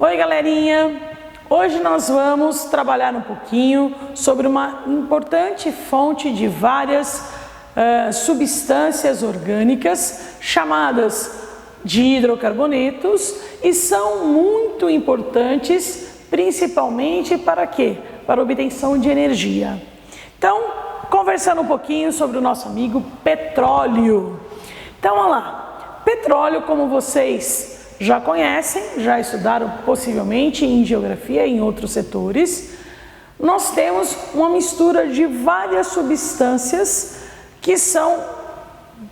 Oi galerinha, hoje nós vamos trabalhar um pouquinho sobre uma importante fonte de várias substâncias orgânicas chamadas de hidrocarbonetos e são muito importantes principalmente para quê? Para a obtenção de energia. Então, conversando um pouquinho sobre o nosso amigo petróleo. Então, olha lá, petróleo, como vocês já conhecem, já estudaram possivelmente em geografia e em outros setores, nós temos uma mistura de várias substâncias que são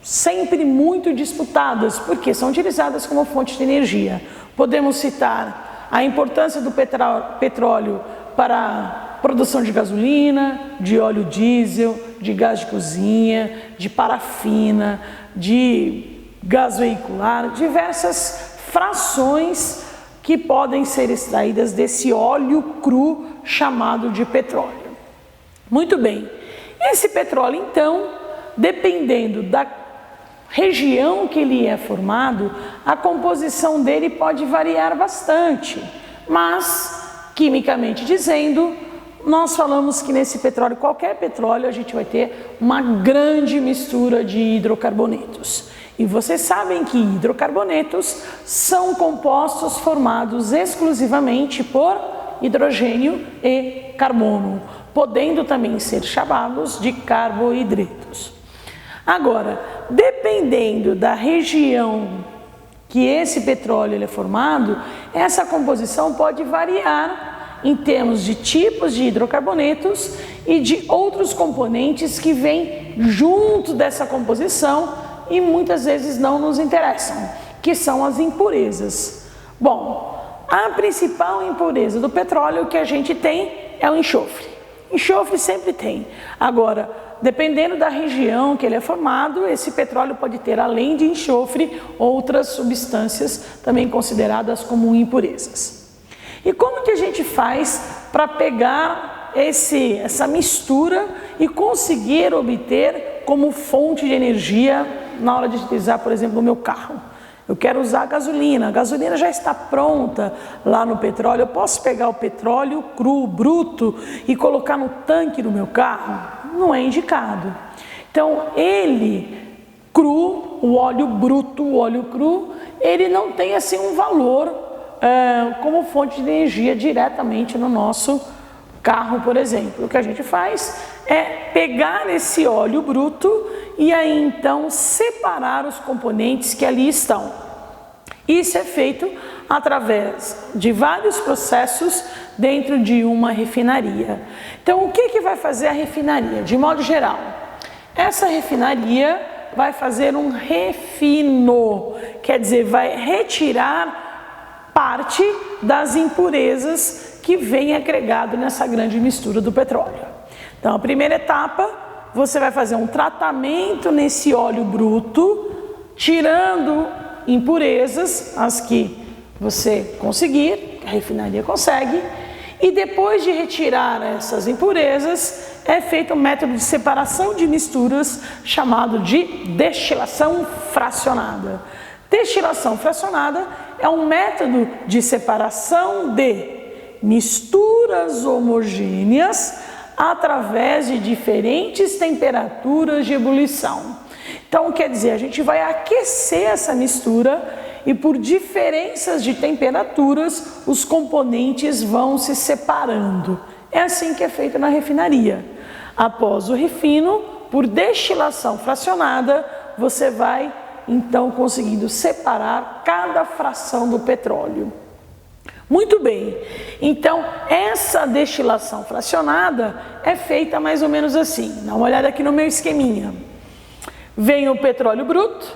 sempre muito disputadas, porque são utilizadas como fonte de energia. Podemos citar a importância do petróleo para a produção de gasolina, de óleo diesel, de gás de cozinha, de parafina, de gás veicular, diversas frações que podem ser extraídas desse óleo cru chamado de petróleo. Muito bem, esse petróleo então, dependendo da região que ele é formado, a composição dele pode variar bastante, mas, quimicamente dizendo, nós falamos que nesse petróleo, qualquer petróleo, a gente vai ter uma grande mistura de hidrocarbonetos. E vocês sabem que hidrocarbonetos são compostos formados exclusivamente por hidrogênio e carbono, podendo também ser chamados de carboidratos. Agora, dependendo da região que esse petróleo é formado, essa composição pode variar em termos de tipos de hidrocarbonetos e de outros componentes que vêm junto dessa composição e muitas vezes não nos interessam, que são as impurezas. Bom, a principal impureza do petróleo que a gente tem é o enxofre. Enxofre sempre tem. Agora, dependendo da região que ele é formado, esse petróleo pode ter, além de enxofre, outras substâncias também consideradas como impurezas. E como que a gente faz para pegar essa mistura e conseguir obter como fonte de energia na hora de utilizar, por exemplo, o meu carro? Eu quero usar a gasolina já está pronta lá no petróleo, eu posso pegar o petróleo cru, bruto e colocar no tanque do meu carro? Não é indicado. Então, ele cru, o óleo bruto, o óleo cru, ele não tem assim um valor como fonte de energia diretamente no nosso carro, por exemplo. O que a gente faz é pegar esse óleo bruto e aí então separar os componentes que ali estão. Isso é feito através de vários processos dentro de uma refinaria. Então, o que vai fazer a refinaria? De modo geral, essa refinaria vai fazer um refino, quer dizer, vai retirar parte das impurezas que vem agregado nessa grande mistura do petróleo. Então, a primeira etapa, você vai fazer um tratamento nesse óleo bruto, tirando impurezas, as que você conseguir, que a refinaria consegue, e depois de retirar essas impurezas, é feito um método de separação de misturas chamado de destilação fracionada. Destilação fracionada é um método de separação de misturas homogêneas através de diferentes temperaturas de ebulição. Então, quer dizer, a gente vai aquecer essa mistura e por diferenças de temperaturas, os componentes vão se separando. É assim que é feito na refinaria. Após o refino, por destilação fracionada, você vai então conseguindo separar cada fração do petróleo. Muito bem, então essa destilação fracionada é feita mais ou menos assim. Dá uma olhada aqui no meu esqueminha. Vem o petróleo bruto,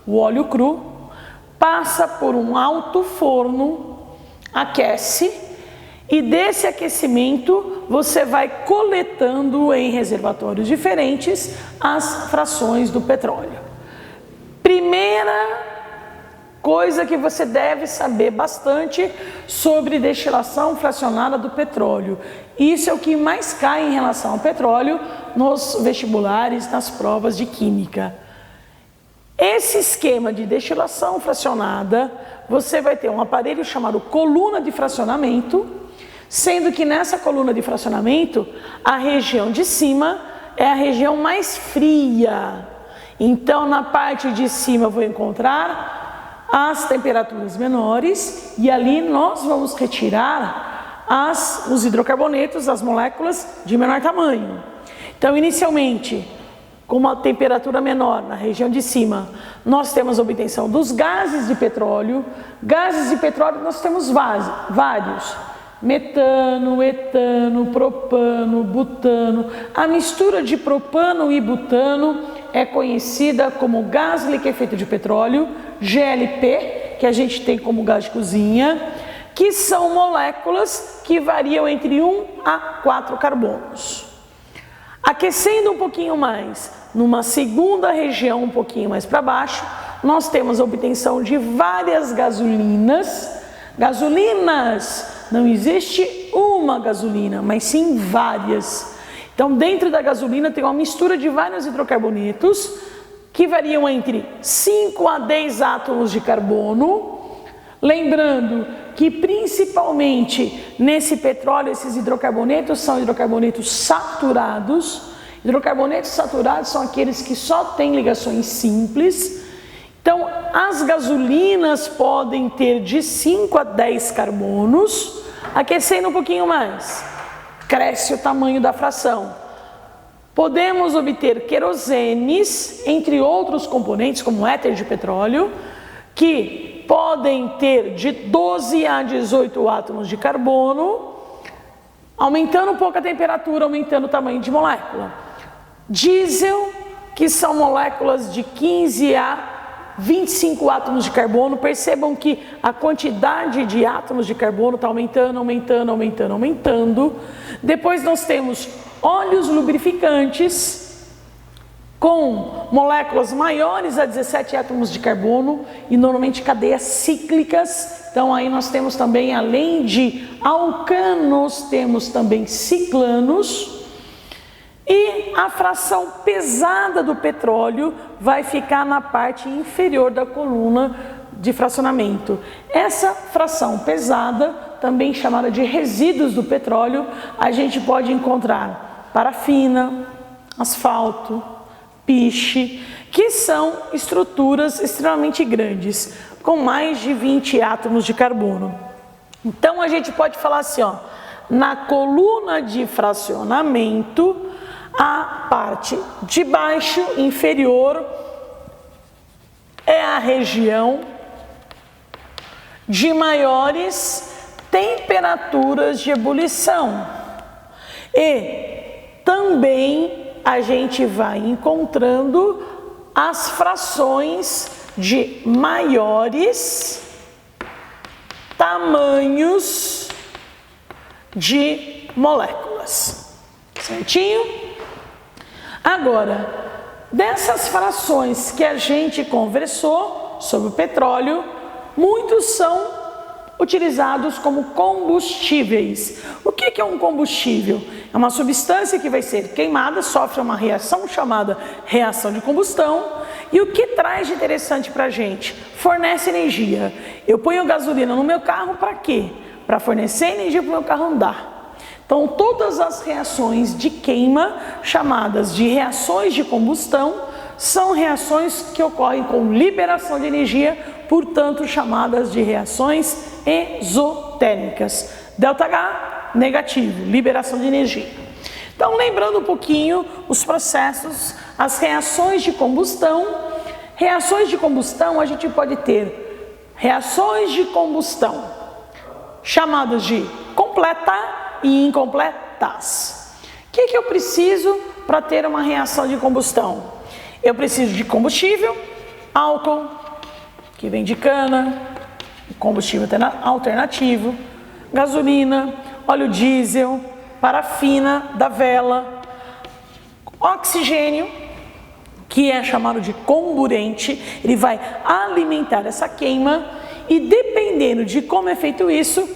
o óleo cru, passa por um alto forno, aquece e desse aquecimento você vai coletando em reservatórios diferentes as frações do petróleo. Primeira coisa que você deve saber bastante sobre destilação fracionada do petróleo. Isso é o que mais cai em relação ao petróleo nos vestibulares, nas provas de química. Esse esquema de destilação fracionada, você vai ter um aparelho chamado coluna de fracionamento, sendo que nessa coluna de fracionamento, a região de cima é a região mais fria. Então, na parte de cima eu vou encontrar as temperaturas menores e ali nós vamos retirar os hidrocarbonetos, as moléculas de menor tamanho. Então, inicialmente, com uma temperatura menor na região de cima, nós temos a obtenção dos gases de petróleo. Gases de petróleo nós temos vários. Metano, etano, propano, butano. A mistura de propano e butano é conhecida como gás liquefeito de petróleo, GLP, que a gente tem como gás de cozinha, que são moléculas que variam entre 1 a 4 carbonos. Aquecendo um pouquinho mais, numa segunda região um pouquinho mais para baixo, nós temos a obtenção de várias gasolinas. Gasolinas, não existe uma gasolina, mas sim várias. Então, dentro da gasolina tem uma mistura de vários hidrocarbonetos que variam entre 5 a 10 átomos de carbono. Lembrando que principalmente nesse petróleo, esses hidrocarbonetos são hidrocarbonetos saturados. Hidrocarbonetos saturados são aqueles que só têm ligações simples. Então, as gasolinas podem ter de 5 a 10 carbonos. Aquecendo um pouquinho mais, cresce o tamanho da fração. Podemos obter querosenes, entre outros componentes, como éter de petróleo, que podem ter de 12 a 18 átomos de carbono, aumentando um pouco a temperatura, aumentando o tamanho de molécula. Diesel, que são moléculas de 15 a 25 átomos de carbono. Percebam que a quantidade de átomos de carbono está aumentando, aumentando, aumentando, aumentando. Depois nós temos óleos lubrificantes, com moléculas maiores a 17 átomos de carbono e normalmente cadeias cíclicas. Então aí nós temos também, além de alcanos, temos também ciclanos. E a fração pesada do petróleo vai ficar na parte inferior da coluna de fracionamento. Essa fração pesada, também chamada de resíduos do petróleo, a gente pode encontrar parafina, asfalto, piche, que são estruturas extremamente grandes, com mais de 20 átomos de carbono. Então a gente pode falar assim, ó, na coluna de fracionamento, a parte de baixo, inferior, é a região de maiores temperaturas de ebulição. E também a gente vai encontrando as frações de maiores tamanhos de moléculas. Certinho? Agora, dessas frações que a gente conversou sobre o petróleo, muitos são utilizados como combustíveis. O que é um combustível? É uma substância que vai ser queimada, sofre uma reação chamada reação de combustão. E o que traz de interessante para a gente? Fornece energia. Eu ponho gasolina no meu carro para quê? Para fornecer energia para o meu carro andar. Então, todas as reações de queima, chamadas de reações de combustão, são reações que ocorrem com liberação de energia, portanto, chamadas de reações exotérmicas. ΔH, negativo, liberação de energia. Então, lembrando um pouquinho os processos, as reações de combustão. Reações de combustão, a gente pode ter reações de combustão, chamadas de completa e incompletas. O que eu preciso para ter uma reação de combustão? Eu preciso de combustível, álcool, que vem de cana, combustível alternativo, gasolina, óleo diesel, parafina da vela, oxigênio, que é chamado de comburente. Ele vai alimentar essa queima e, dependendo de como é feito isso,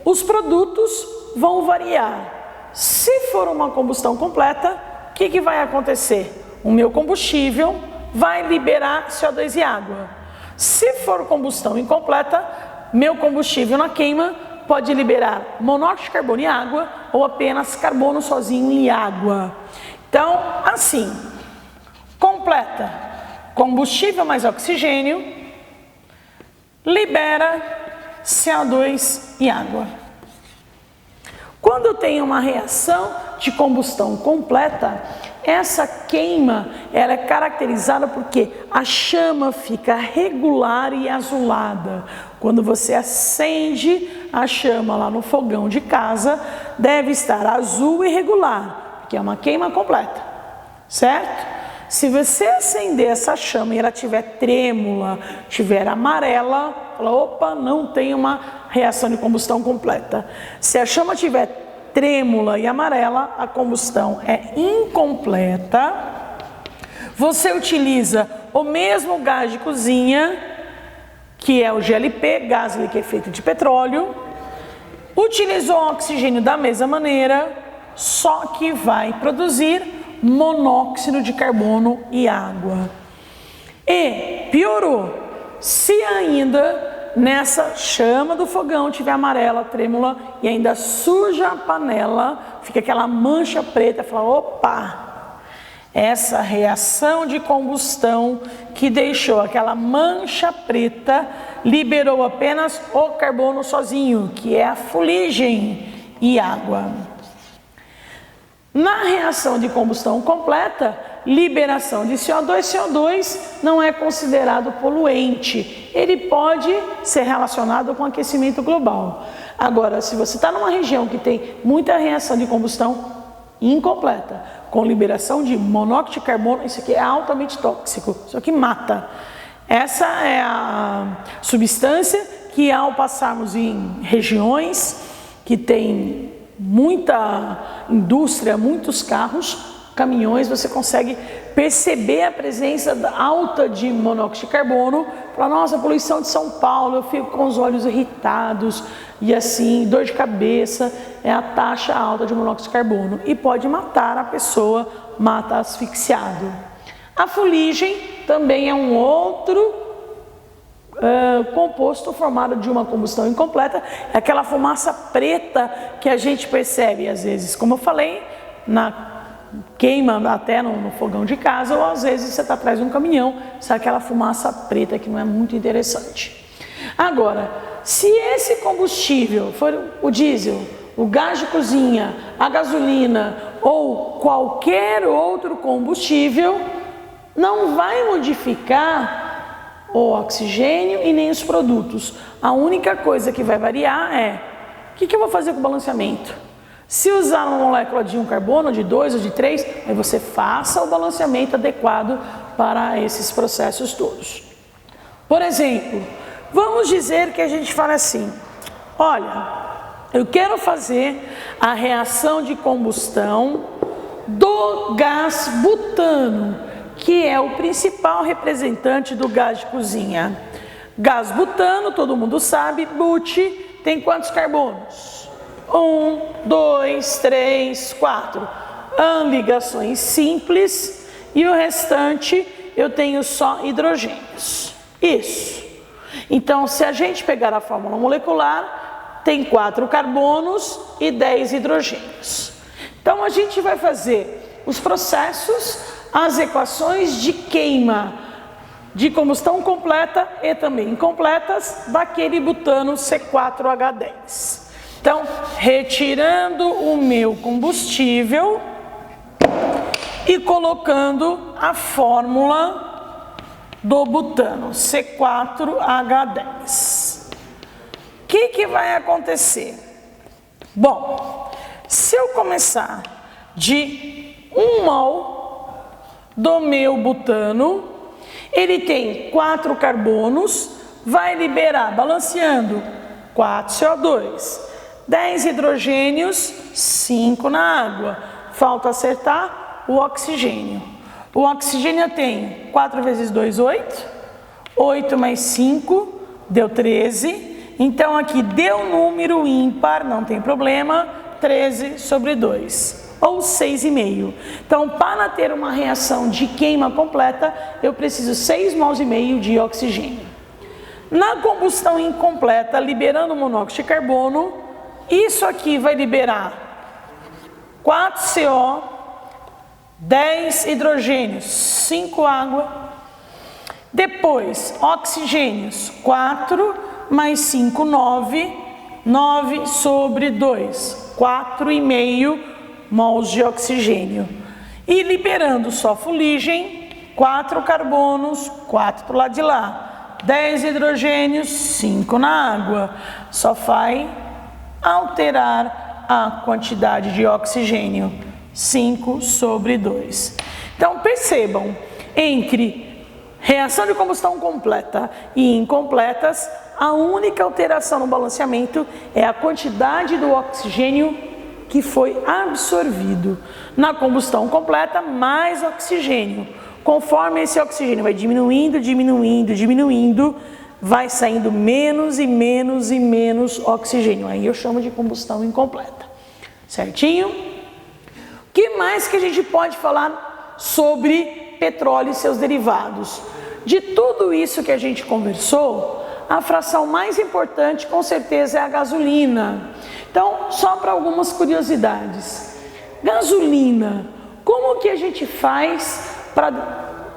os produtos vão variar. Se for uma combustão completa, o que vai acontecer? O meu combustível vai liberar CO2 e água. Se for combustão incompleta, meu combustível na queima pode liberar monóxido de carbono e água ou apenas carbono sozinho e água. Então, assim, completa, combustível mais oxigênio, libera CO2 e água. Quando tem uma reação de combustão completa, essa queima ela é caracterizada porque a chama fica regular e azulada. Quando você acende a chama lá no fogão de casa, deve estar azul e regular, porque é uma queima completa, certo? Se você acender essa chama e ela estiver trêmula, estiver amarela, fala, opa, não tem uma reação de combustão completa. Se a chama estiver trêmula e amarela, a combustão é incompleta. Você utiliza o mesmo gás de cozinha, que é o GLP, gás liquefeito de petróleo, utilizou o oxigênio da mesma maneira, só que vai produzir monóxido de carbono e água. E piorou, se ainda nessa chama do fogão tiver amarela, trêmula e ainda suja a panela, fica aquela mancha preta, fala, opa, essa reação de combustão que deixou aquela mancha preta, liberou apenas o carbono sozinho, que é a fuligem e água. Na reação de combustão completa, liberação de CO2, CO2 não é considerado poluente. Ele pode ser relacionado com aquecimento global. Agora, se você está numa região que tem muita reação de combustão incompleta, com liberação de monóxido de carbono, isso aqui é altamente tóxico, isso aqui mata. Essa é a substância que, ao passarmos em regiões que tem muita indústria, muitos carros, caminhões, você consegue perceber a presença alta de monóxido de carbono. Fala, nossa, a poluição de São Paulo, eu fico com os olhos irritados e assim, dor de cabeça, é a taxa alta de monóxido de carbono e pode matar a pessoa, mata asfixiado. A fuligem também é um outro composto formado de uma combustão incompleta, é aquela fumaça preta que a gente percebe às vezes, como eu falei, na queima até no fogão de casa, ou às vezes você está atrás de um caminhão, sabe aquela fumaça preta que não é muito interessante. Agora, se esse combustível for o diesel, o gás de cozinha, a gasolina ou qualquer outro combustível, não vai modificar o oxigênio e nem os produtos. A única coisa que vai variar é o que eu vou fazer com o balanceamento. Se usar uma molécula de 1 carbono, de 2 ou de 3, aí você faça o balanceamento adequado para esses processos todos. Por exemplo, vamos dizer que a gente fala assim, olha, eu quero fazer a reação de combustão do gás butano, que é o principal representante do gás de cozinha. Gás butano, todo mundo sabe, but, tem quantos carbonos? 1, 2, 3, 4. Ligações simples e o restante eu tenho só hidrogênios. Isso. Então, se a gente pegar a fórmula molecular, tem 4 carbonos e 10 hidrogênios. Então, a gente vai fazer os processos, as equações de queima de combustão completa e também incompletas daquele butano C4H10. Então, retirando o meu combustível e colocando a fórmula do butano C4H10. O que vai acontecer? Bom, se eu começar de 1 mol do meu butano, ele tem 4 carbonos, vai liberar, balanceando, 4 CO2, 10 hidrogênios, 5 na água. Falta acertar o oxigênio. O oxigênio tem 4 vezes 2, 8. 8 mais 5, deu 13. Então aqui deu número ímpar, não tem problema, 13 sobre 2. ou 6,5. Então, para ter uma reação de queima completa, eu preciso 6,5 mols de oxigênio. Na combustão incompleta, liberando monóxido de carbono, isso aqui vai liberar 4CO, 10 hidrogênios, 5 água. Depois, oxigênios, 4 mais 5, 9, 9 sobre 2, 4,5 mols de oxigênio. E liberando só fuligem, 4 carbonos, 4 para o lado de lá, 10 hidrogênios, 5 na água. Só vai alterar a quantidade de oxigênio, 5 sobre 2. Então percebam, entre reação de combustão completa e incompletas, a única alteração no balanceamento é a quantidade do oxigênio que foi absorvido. Na combustão completa, mais oxigênio. Conforme esse oxigênio vai diminuindo, diminuindo, diminuindo, vai saindo menos e menos e menos oxigênio. Aí eu chamo de combustão incompleta. Certinho? O que mais que a gente pode falar sobre petróleo e seus derivados? De tudo isso que a gente conversou, a fração mais importante com certeza é a gasolina. Então, só para algumas curiosidades. Gasolina, como que a gente faz para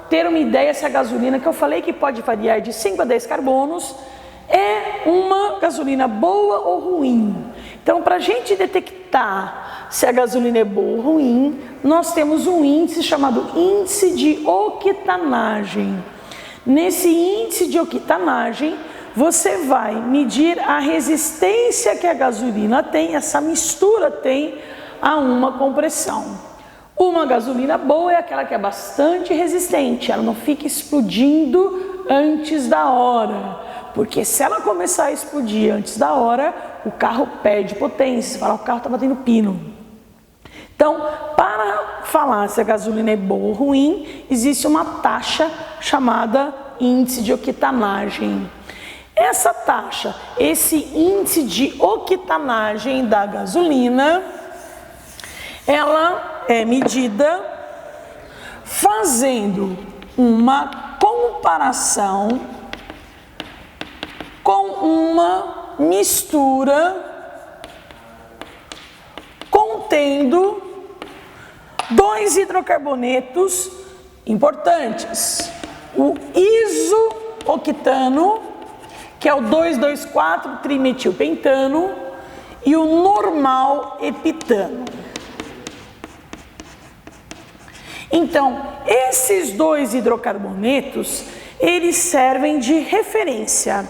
ter uma ideia se a gasolina, que eu falei que pode variar de 5 a 10 carbonos, é uma gasolina boa ou ruim? Então, para a gente detectar se a gasolina é boa ou ruim, nós temos um índice chamado índice de octanagem. Nesse índice de octanagem, você vai medir a resistência que a gasolina tem, essa mistura tem a uma compressão. Uma gasolina boa é aquela que é bastante resistente, ela não fica explodindo antes da hora, porque se ela começar a explodir antes da hora, o carro perde potência, você fala, o carro está batendo pino. Então, para falar se a gasolina é boa ou ruim, existe uma taxa chamada índice de octanagem. Essa taxa, esse índice de octanagem da gasolina, ela é medida fazendo uma comparação com uma mistura contendo 2 hidrocarbonetos importantes, o isooctano, que é o 2,2,4-trimetilpentano, e o normal epitano. Então, esses 2 hidrocarbonetos, eles servem de referência.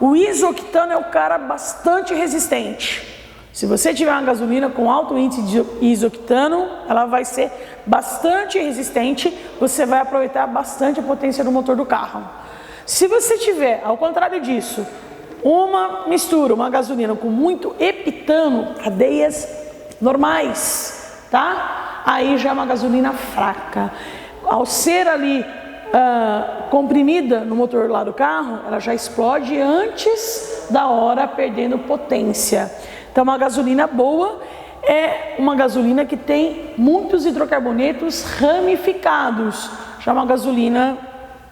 O isooctano é o cara bastante resistente. Se você tiver uma gasolina com alto índice de isooctano, ela vai ser bastante resistente, você vai aproveitar bastante a potência do motor do carro. Se você tiver, ao contrário disso, uma mistura, uma gasolina com muito epitano, cadeias normais, tá? Aí já é uma gasolina fraca. Ao ser ali comprimida no motor lá do carro, ela já explode antes da hora, perdendo potência. Então, uma gasolina boa é uma gasolina que tem muitos hidrocarbonetos ramificados. Já uma gasolina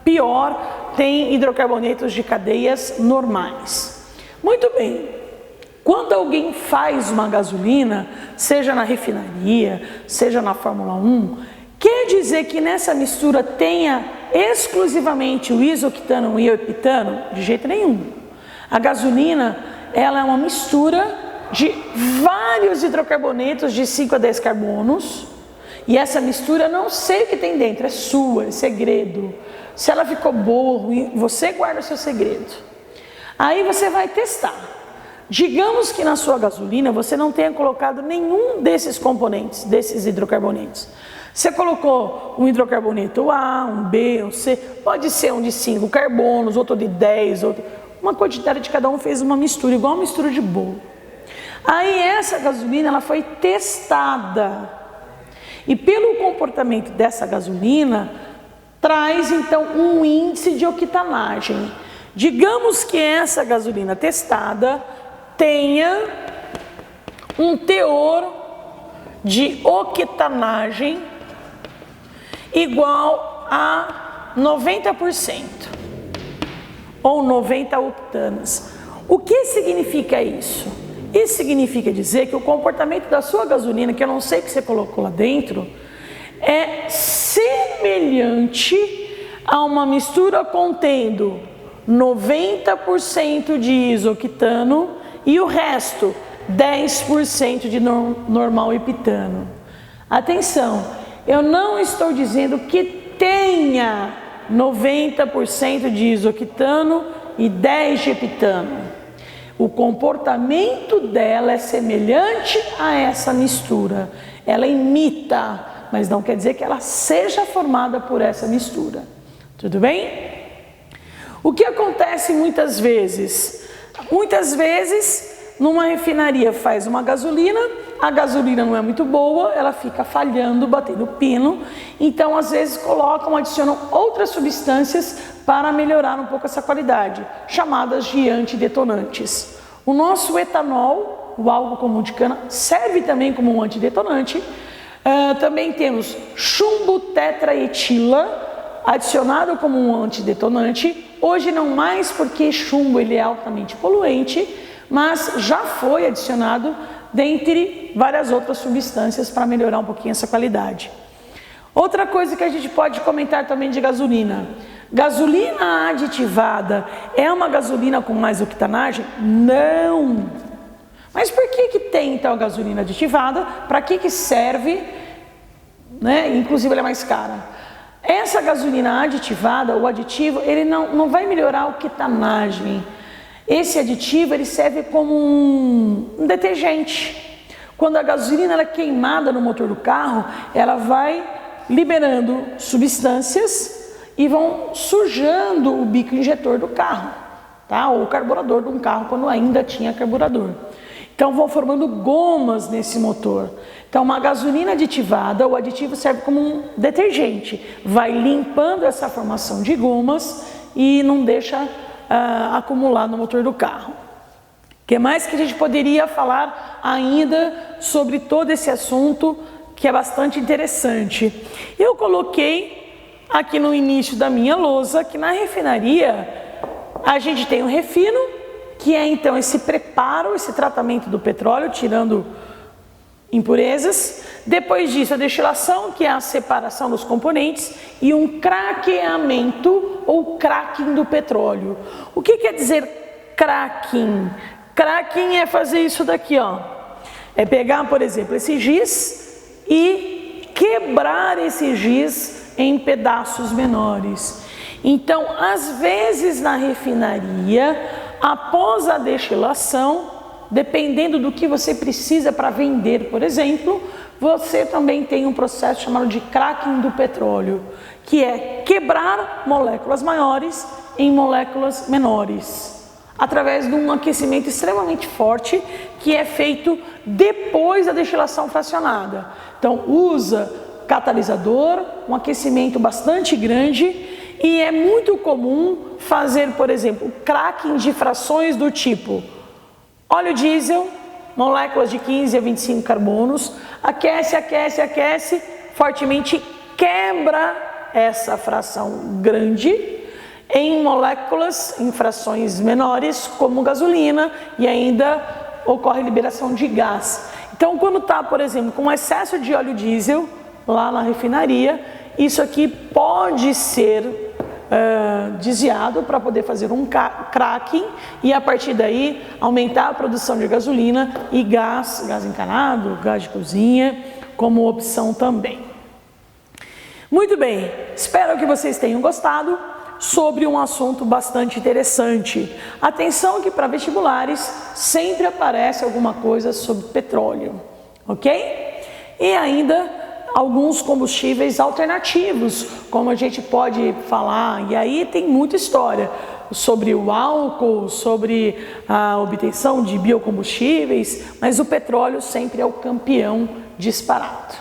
pior tem hidrocarbonetos de cadeias normais. Muito bem, quando alguém faz uma gasolina, seja na refinaria, seja na Fórmula 1, quer dizer que nessa mistura tenha exclusivamente o isooctano e o epitano? De jeito nenhum. A gasolina, ela é uma mistura de vários hidrocarbonetos de 5 a 10 carbonos, e essa mistura não sei o que tem dentro, é sua, é segredo. Se ela ficou boa ou ruim, você guarda o seu segredo. Aí você vai testar. Digamos que na sua gasolina você não tenha colocado nenhum desses componentes, desses hidrocarbonetos. Você colocou um hidrocarboneto A, um B, um C, pode ser um de 5 carbonos, outro de 10, outro... uma quantidade de cada um, fez uma mistura, igual uma mistura de bolo. Aí essa gasolina, ela foi testada, e pelo comportamento dessa gasolina, traz então um índice de octanagem. Digamos que essa gasolina testada tenha um teor de octanagem igual a 90% ou 90 octanas. O que significa isso? Isso significa dizer que o comportamento da sua gasolina, que eu não sei o que você colocou lá dentro, é semelhante a uma mistura contendo 90% de isoctano e o resto 10% de normal epitano. Atenção, eu não estou dizendo que tenha 90% de isoctano e 10% de epitano. O comportamento dela é semelhante a essa mistura. Ela imita, mas não quer dizer que ela seja formada por essa mistura. Tudo bem? O que acontece muitas vezes? Muitas vezes, numa refinaria faz uma gasolina, a gasolina não é muito boa, ela fica falhando, batendo pino, então às vezes adicionam outras substâncias para melhorar um pouco essa qualidade, chamadas de antidetonantes. O nosso etanol, o álcool comum de cana, serve também como um antidetonante. Também temos chumbo tetraetila, adicionado como um antidetonante. Hoje não mais, porque chumbo ele é altamente poluente, mas já foi adicionado dentre várias outras substâncias para melhorar um pouquinho essa qualidade. Outra coisa que a gente pode comentar também de gasolina. Gasolina aditivada é uma gasolina com mais octanagem? Não! Mas por que tem então a gasolina aditivada? Para que serve? Inclusive ela é mais cara. Essa gasolina aditivada, o aditivo, ele não vai melhorar a octanagem. Esse aditivo ele serve como um detergente. Quando a gasolina ela é queimada no motor do carro, ela vai liberando substâncias e vão sujando o bico injetor do carro, tá? Ou o carburador de um carro quando ainda tinha carburador. Então vão formando gomas nesse motor. Então uma gasolina aditivada, o aditivo serve como um detergente, vai limpando essa formação de gomas e não deixa acumular no motor do carro. O que mais que a gente poderia falar ainda sobre todo esse assunto que é bastante interessante? Eu coloquei aqui no início da minha lousa que na refinaria a gente tem o refino, que é então esse preparo, esse tratamento do petróleo, tirando impurezas. Depois disso a destilação, que é a separação dos componentes, e um craqueamento ou cracking do petróleo. O que quer dizer cracking? Cracking é fazer isso daqui, ó. É pegar, por exemplo, esse giz e quebrar esse giz em pedaços menores. Então, às vezes na refinaria, após a destilação, dependendo do que você precisa para vender, por exemplo, você também tem um processo chamado de cracking do petróleo, que é quebrar moléculas maiores em moléculas menores, através de um aquecimento extremamente forte, que é feito depois da destilação fracionada. Então, usa catalisador, um aquecimento bastante grande, e é muito comum fazer, por exemplo, cracking de frações do tipo óleo diesel, moléculas de 15 a 25 carbonos, aquece, aquece, aquece, fortemente quebra essa fração grande em moléculas, em frações menores, como gasolina, e ainda ocorre liberação de gás. Então, quando está, por exemplo, com excesso de óleo diesel lá na refinaria, isso aqui pode ser desviado para poder fazer um cracking e a partir daí aumentar a produção de gasolina e gás encanado, gás de cozinha, como opção também. Muito bem, espero que vocês tenham gostado sobre um assunto bastante interessante. Atenção que para vestibulares sempre aparece alguma coisa sobre petróleo, ok? E ainda alguns combustíveis alternativos, como a gente pode falar, e aí tem muita história sobre o álcool, sobre a obtenção de biocombustíveis, mas o petróleo sempre é o campeão disparado.